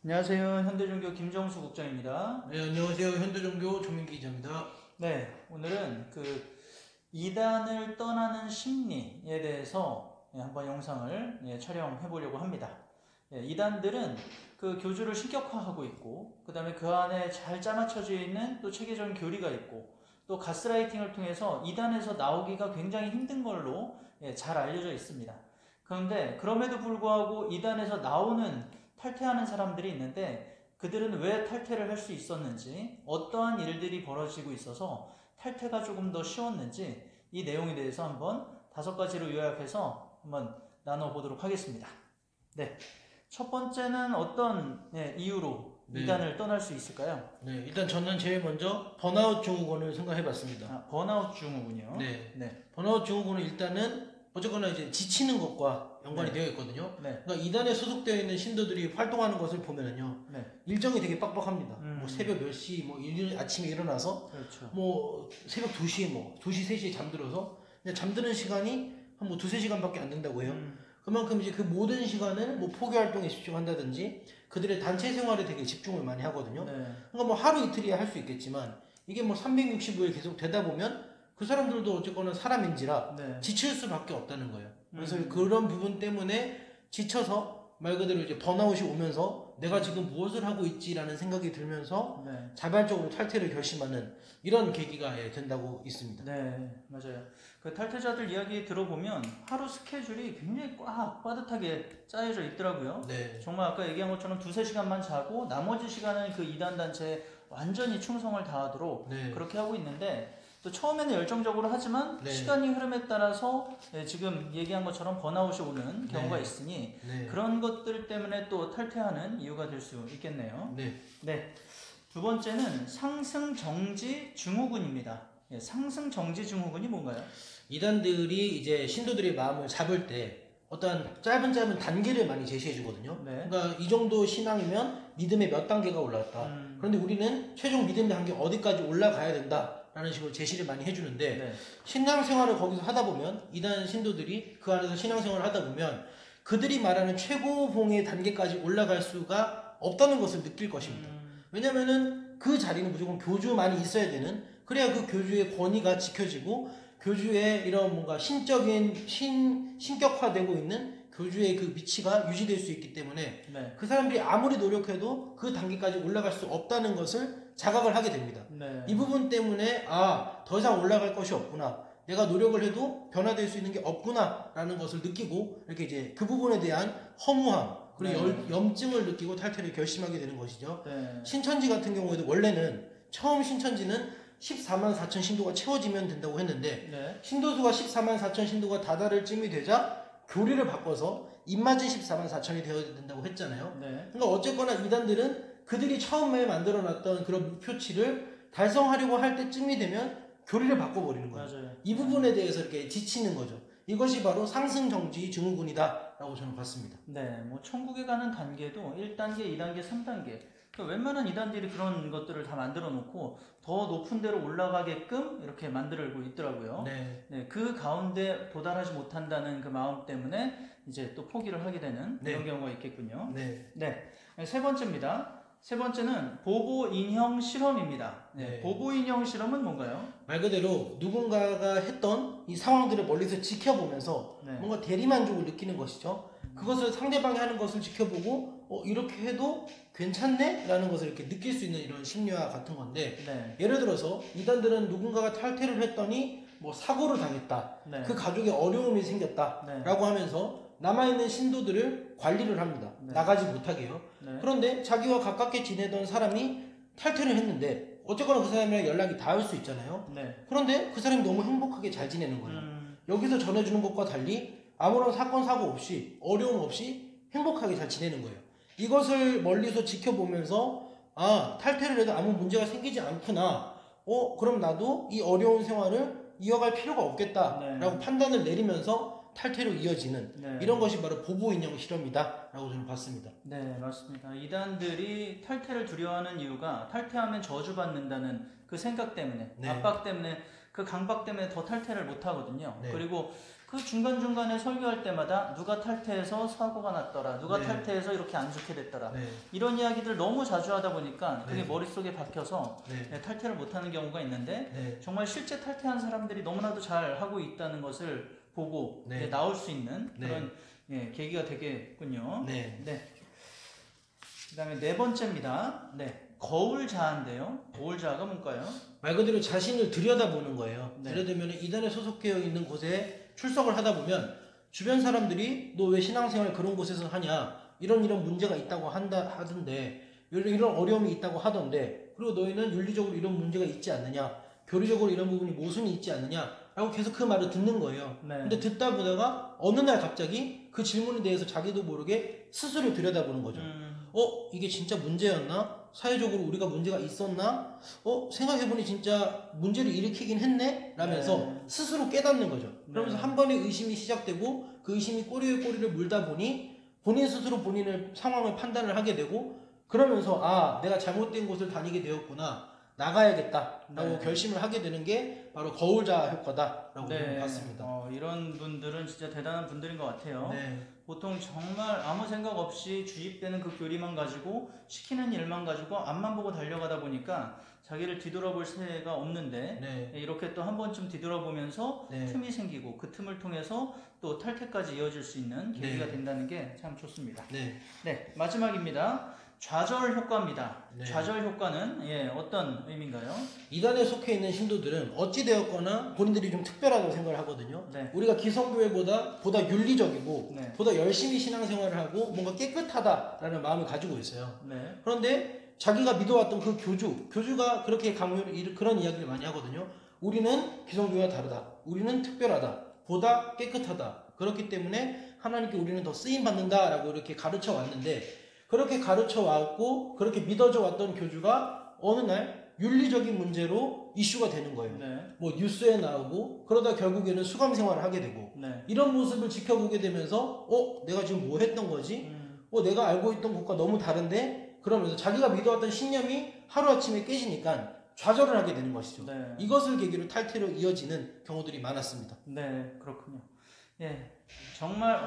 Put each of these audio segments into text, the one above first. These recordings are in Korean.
안녕하세요. 현대종교 김정수 국장입니다. 네, 안녕하세요. 현대종교 조민기 기자입니다. 네, 오늘은 이단을 떠나는 심리에 대해서 한번 영상을 촬영해 보려고 합니다. 이단들은 그 교주를 신격화하고 있고, 그 다음에 그 안에 잘 짜맞춰져 있는 또 체계적인 교리가 있고, 또 가스라이팅을 통해서 이단에서 나오기가 굉장히 힘든 걸로 잘 알려져 있습니다. 그런데 그럼에도 불구하고 이단에서 나오는 탈퇴하는 사람들이 있는데, 그들은 왜 탈퇴를 할 수 있었는지, 어떠한 일들이 벌어지고 있어서 탈퇴가 조금 더 쉬웠는지, 이 내용에 대해서 한번 5가지로 요약해서 한번 나눠보도록 하겠습니다. 네, 첫 번째는 어떤 이유로 이단을 떠날 수 있을까요? 네, 일단 저는 제일 먼저 번아웃 증후군을 생각해봤습니다. 번아웃 증후군요. 네. 번아웃 증후군은 일단은 어쨌거나 이제 지치는 것과 연관이 되어 있거든요. 그러니까 이단에 소속되어 있는 신도들이 활동하는 것을 보면은요, 일정이 되게 빡빡합니다. 뭐 새벽 몇 시, 뭐 아침에 일어나서, 그렇죠. 뭐 새벽 2시, 뭐 2시, 3시에 잠들어서 그냥 잠드는 시간이 한 뭐 2~3시간밖에 안 된다고 해요. 그만큼 이제 그 모든 시간을 뭐 포교 활동에 집중한다든지 그들의 단체 생활에 되게 집중을 많이 하거든요. 그러니까 뭐 하루 이틀이야 할 수 있겠지만 이게 뭐 365일 계속 되다 보면 그 사람들도 어쨌거나 사람인지라 지칠 수밖에 없다는 거예요. 그래서 그런 부분 때문에 지쳐서 말 그대로 이제 번아웃이 오면서 내가 지금 무엇을 하고 있지라는 생각이 들면서 자발적으로 탈퇴를 결심하는 이런 계기가 된다고 있습니다. 네, 맞아요. 그 탈퇴자들 이야기 들어보면 하루 스케줄이 굉장히 꽉 빠듯하게 짜여져 있더라고요. 정말 아까 얘기한 것처럼 2~3시간만 자고 나머지 시간은 그 이단 단체에 완전히 충성을 다하도록 그렇게 하고 있는데, 또 처음에는 열정적으로 하지만 시간이 흐름에 따라서 지금 얘기한 것처럼 번아웃이 오는 경우가 있으니 그런 것들 때문에 또 탈퇴하는 이유가 될 수 있겠네요. 네. 두 번째는 상승정지 증후군입니다. 상승정지 증후군이 뭔가요? 이단들이 이제 신도들의 마음을 잡을 때 어떤 짧은 단계를 많이 제시해 주거든요. 그러니까 이 정도 신앙이면 믿음의 몇 단계가 올라왔다. 그런데 우리는 최종 믿음의 단계 어디까지 올라가야 된다 라는 식으로 제시를 많이 해주는데, 신앙생활을 거기서 하다 보면 이단 신도들이 그 안에서 신앙생활을 하다 보면 그들이 말하는 최고봉의 단계까지 올라갈 수가 없다는 것을 느낄 것입니다. 왜냐면은 그 자리는 무조건 교주만이 있어야 되는, 그래야 그 교주의 권위가 지켜지고 교주의 이런 뭔가 신격화되고 있는 교주의 그 위치가 유지될 수 있기 때문에 그 사람들이 아무리 노력해도 그 단계까지 올라갈 수 없다는 것을 자각을 하게 됩니다. 이 부분 때문에 더 이상 올라갈 것이 없구나, 내가 노력을 해도 변화될 수 있는 게 없구나 라는 것을 느끼고 이렇게 이제 그 부분에 대한 허무함 그리고 염증을 느끼고 탈퇴를 결심하게 되는 것이죠. 신천지 같은 경우에도 원래는 처음 신천지는 144,000 신도가 채워지면 된다고 했는데 신도수가 144,000 신도가 다다를 쯤이 되자 교리를 바꿔서 입맞은 144,000이 되어야 된다고 했잖아요. 그러니까 어쨌거나 이단들은 그들이 처음에 만들어놨던 그런 목표치를 달성하려고 할 때쯤이 되면 교리를 바꿔버리는 거예요. 이 부분에 대해서 이렇게 지치는 거죠. 이것이 바로 상승정지 증후군이다 라고 저는 봤습니다. 뭐 천국에 가는 단계도 1단계, 2단계, 3단계 웬만한 이단들이 그런 것들을 다 만들어 놓고 더 높은 데로 올라가게끔 이렇게 만들고 있더라고요. 그 가운데 도달하지 못한다는 그 마음 때문에 이제 또 포기를 하게 되는 이런 경우가 있겠군요. 세 번째입니다. 세 번째는 보고인형 실험입니다. 보고인형 실험은 뭔가요? 말 그대로 누군가가 했던 이 상황들을 멀리서 지켜보면서 뭔가 대리만족을 느끼는 것이죠. 그것을 상대방이 하는 것을 지켜보고 이렇게 해도 괜찮네? 라는 것을 이렇게 느낄 수 있는 이런 심리와 같은 건데, 예를 들어서 이단들은 누군가가 탈퇴를 했더니 뭐 사고를 당했다, 그 가족에 어려움이 생겼다 라고 하면서 남아있는 신도들을 관리를 합니다. 나가지 못하게요. 그런데 자기와 가깝게 지내던 사람이 탈퇴를 했는데 어쨌거나 그 사람이랑 연락이 닿을 수 있잖아요. 그런데 그 사람이 너무 행복하게 잘 지내는 거예요. 여기서 전해주는 것과 달리 아무런 사건 사고 없이 어려움 없이 행복하게 잘 지내는 거예요. 이것을 멀리서 지켜보면서 탈퇴를 해도 아무 문제가 생기지 않구나, 그럼 나도 이 어려운 생활을 이어갈 필요가 없겠다 라고 판단을 내리면서 탈퇴로 이어지는 이런 것이 바로 보고인형 실험이다 라고 저는 봤습니다. 네, 맞습니다. 이단들이 탈퇴를 두려워하는 이유가 탈퇴하면 저주받는다는 그 생각 때문에, 압박 때문에 그 강박 때문에 더 탈퇴를 못 하거든요. 네. 그리고 그 중간중간에 설교할 때마다 누가 탈퇴해서 사고가 났더라, 누가 네. 탈퇴해서 이렇게 안 좋게 됐더라, 네. 이런 이야기들 너무 자주 하다 보니까 그게 네. 머릿속에 박혀서 네. 탈퇴를 못하는 경우가 있는데, 네. 정말 실제 탈퇴한 사람들이 너무나도 잘 하고 있다는 것을 보고 네. 나올 수 있는 네. 그런 계기가 되겠군요. 네. 네. 그 다음에 네 번째입니다. 네. 거울자인데요. 거울자가 뭔가요? 말 그대로 자신을 들여다보는 거예요. 네. 예를 들면 이단에 소속되어 있는 곳에 출석을 하다 보면 주변 사람들이 너 왜 신앙생활 그런 곳에서 하냐, 이런 문제가 있다고 하던데, 이런 어려움이 있다고 하던데, 그리고 너희는 윤리적으로 이런 문제가 있지 않느냐, 교리적으로 이런 부분이 모순이 있지 않느냐 라고 계속 그 말을 듣는 거예요. 네. 근데 듣다 보다가 어느 날 갑자기 그 질문에 대해서 자기도 모르게 스스로 들여다보는 거죠. 이게 진짜 문제였나? 사회적으로 우리가 문제가 있었나? 생각해보니 진짜 문제를 일으키긴 했네? 라면서 네. 스스로 깨닫는 거죠. 그러면서 네. 한 번의 의심이 시작되고 그 의심이 꼬리에 꼬리를 물다 보니 본인 스스로 본인의 상황을 판단을 하게 되고, 그러면서 내가 잘못된 곳을 다니게 되었구나, 나가야겠다 라고 네. 결심을 하게 되는 게 바로 거울자 효과다라고 저는 봤습니다. 이런 분들은 진짜 대단한 분들인 것 같아요. 네. 보통 정말 아무 생각 없이 주입되는 그 교리만 가지고 시키는 일만 가지고 앞만 보고 달려가다 보니까 자기를 뒤돌아볼 새가 없는데, 네. 이렇게 또 한 번쯤 뒤돌아보면서 네. 틈이 생기고 그 틈을 통해서 또 탈퇴까지 이어질 수 있는 계기가 네. 된다는 게 참 좋습니다. 네. 네, 마지막입니다. 좌절 효과입니다. 네. 좌절 효과는 어떤 의미인가요? 이단에 속해 있는 신도들은 어찌되었거나 본인들이 좀 특별하다고 생각을 하거든요. 네. 우리가 기성교회보다 윤리적이고 네. 보다 열심히 신앙생활을 하고 뭔가 깨끗하다라는 마음을 가지고 있어요. 네. 그런데 자기가 믿어왔던 그 교주가 그렇게 그런 이야기를 많이 하거든요. 우리는 기성교회와 다르다, 우리는 특별하다, 보다 깨끗하다, 그렇기 때문에 하나님께 우리는 더 쓰임받는다라고 이렇게 가르쳐 왔는데, 그렇게 가르쳐 왔고 그렇게 믿어져 왔던 교주가 어느 날 윤리적인 문제로 이슈가 되는 거예요. 네. 뭐 뉴스에 나오고, 그러다 결국에는 수감 생활을 하게 되고, 네. 이런 모습을 지켜보게 되면서 내가 지금 뭐 했던 거지? 내가 알고 있던 것과 너무 다른데? 그러면서 자기가 믿어왔던 신념이 하루아침에 깨지니까 좌절을 하게 되는 것이죠. 네. 이것을 계기로 탈퇴로 이어지는 경우들이 많았습니다. 네, 그렇군요. 정말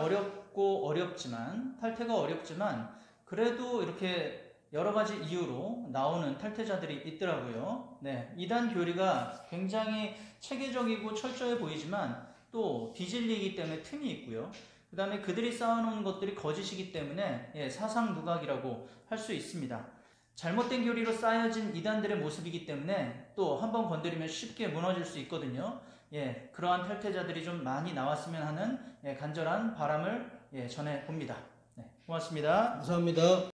어렵지만, 탈퇴가 어렵지만 그래도 이렇게 여러 가지 이유로 나오는 탈퇴자들이 있더라고요. 네, 이단 교리가 굉장히 체계적이고 철저해 보이지만 또 비진리이기 때문에 틈이 있고요. 그 다음에 그들이 쌓아놓은 것들이 거짓이기 때문에 사상 누각이라고 할 수 있습니다. 잘못된 교리로 쌓여진 이단들의 모습이기 때문에 또 한 번 건드리면 쉽게 무너질 수 있거든요. 그러한 탈퇴자들이 좀 많이 나왔으면 하는 간절한 바람을 전해 봅니다. 네, 고맙습니다. 감사합니다.